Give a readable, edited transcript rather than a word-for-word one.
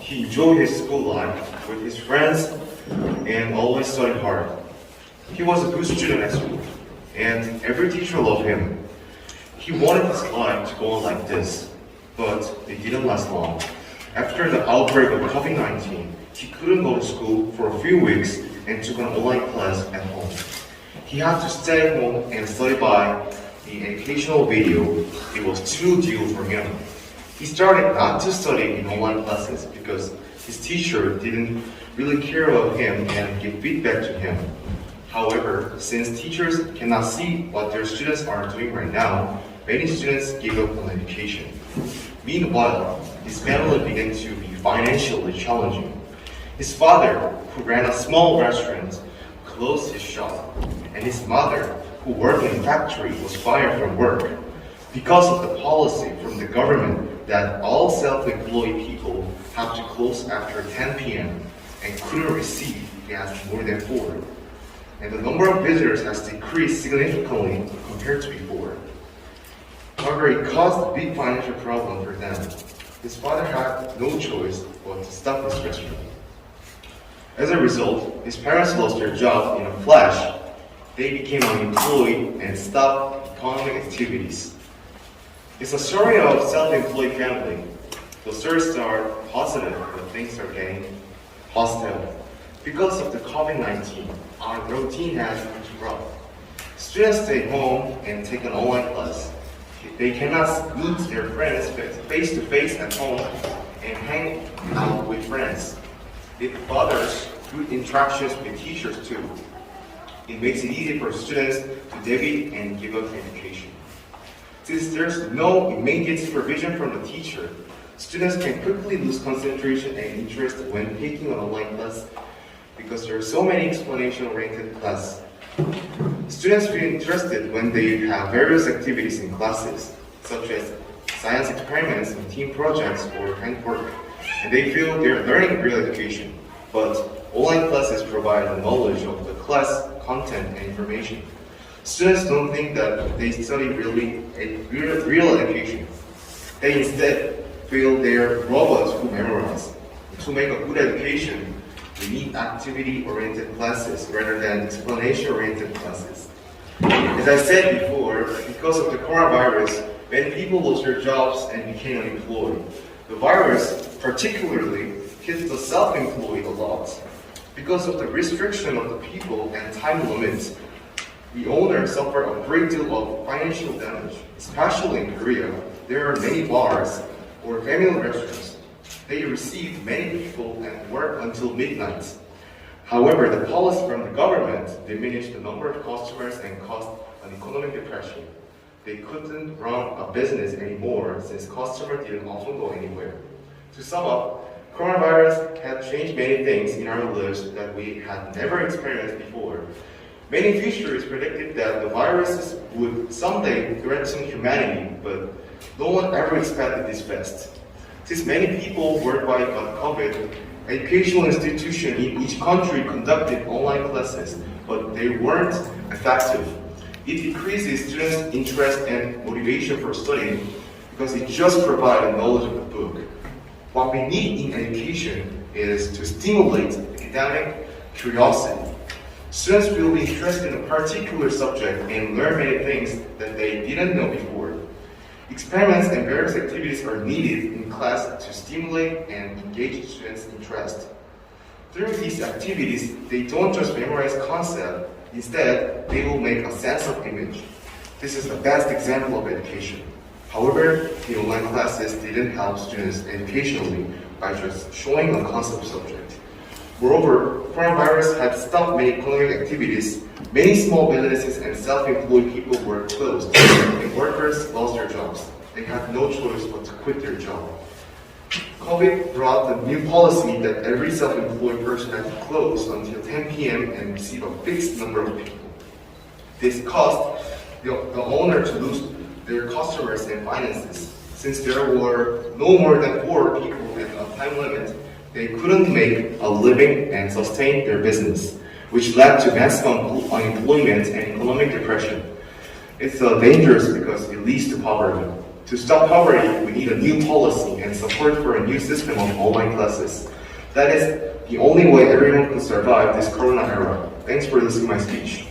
he enjoyed his school life with his friends and always studied hard. He was a good student at school, and every teacher loved him. He wanted his life to go on like this, but it didn't last long. After the outbreak of COVID-19, he couldn't go to school for a few weeks and took an online class at home. He had to stay at home and study by the educational video. It was too difficult for him. He started not to study in online classes because his teacher didn't really care about him and give feedback to him. However, since teachers cannot see what their students are doing right now, many students gave up on education. Meanwhile, his family began to be financially challenging. His father, who ran a small restaurant, closed his shop, and his mother, who worked in a factory, was fired from work. Because of the policy from the government that all self-employed people have to close after 10 p.m. and couldn't receive gas more than 4. And the number of visitors has decreased significantly compared to before. However, it caused a big financial problem for them. His father had no choice but to stop his restaurant. As a result, his parents lost their job in a flash. They became unemployed and stopped economic activities. It's a story of self-employed family. The stories are positive, but things are getting hostile. Because of the COVID-19, our routine has interrupted. Students stay home and take an online class. They cannot meet their friends face-to-face at home and hang out with friends. It bothers good interactions with teachers too. It makes it easy for students to deviate and give up education. Since there's no immediate supervision from the teacher, students can quickly lose concentration and interest when taking an online class because there are so many explanation-oriented classes. Students feel interested when they have various activities in classes, such as science experiments and team projects or handwork, and they feel they're learning real education. But online classes provide the knowledge of the class content and information. Students don't think that they study real education. They instead feel they're robots who memorize. To make a good education, we need activity-oriented classes rather than explanation-oriented classes. As I said before, because of the coronavirus, many people lost their jobs and became unemployed. The virus particularly hit the self-employed a lot. Because of the restriction of the people and time limits, the owners suffer a great deal of financial damage. Especially in Korea, there are many bars or family restaurants. They receive many people and work until midnight. However, the policy from the government diminished the number of customers and caused an economic depression. They couldn't run a business anymore since customers didn't often go anywhere. To sum up, coronavirus had changed many things in our lives that we had never experienced before. Many futurists predicted that the viruses would someday threaten humanity, but no one ever expected this fast. Since many people worldwide got COVID, educational institutions in each country conducted online classes, but they weren't effective. It decreases students' interest and motivation for studying because it just provides knowledge of the book. What we need in education is to stimulate academic curiosity. Students will be interested in a particular subject and learn many things that they didn't know before. Experiments and various activities are needed in class to stimulate and engage students' interest. Through these activities, they don't just memorize concepts, instead, they will make a sense of image. This is the best example of education. However, the online classes didn't help students educationally by just showing a concept subject. Moreover, coronavirus had stopped many economic activities. Many small businesses and self-employed people were closed, and workers lost their jobs. They had no choice but to quit their job. COVID brought the new policy that every self-employed person had to close until 10 p.m. and receive a fixed number of people. This caused the owner to lose their customers and finances. Since there were no more than 4 people and a time limit, they couldn't make a living and sustain their business, which led to massive unemployment and economic depression. It's dangerous because it leads to poverty. To stop poverty, we need a new policy and support for a new system of online classes. That is the only way everyone could survive this corona era. Thanks for listening to my speech.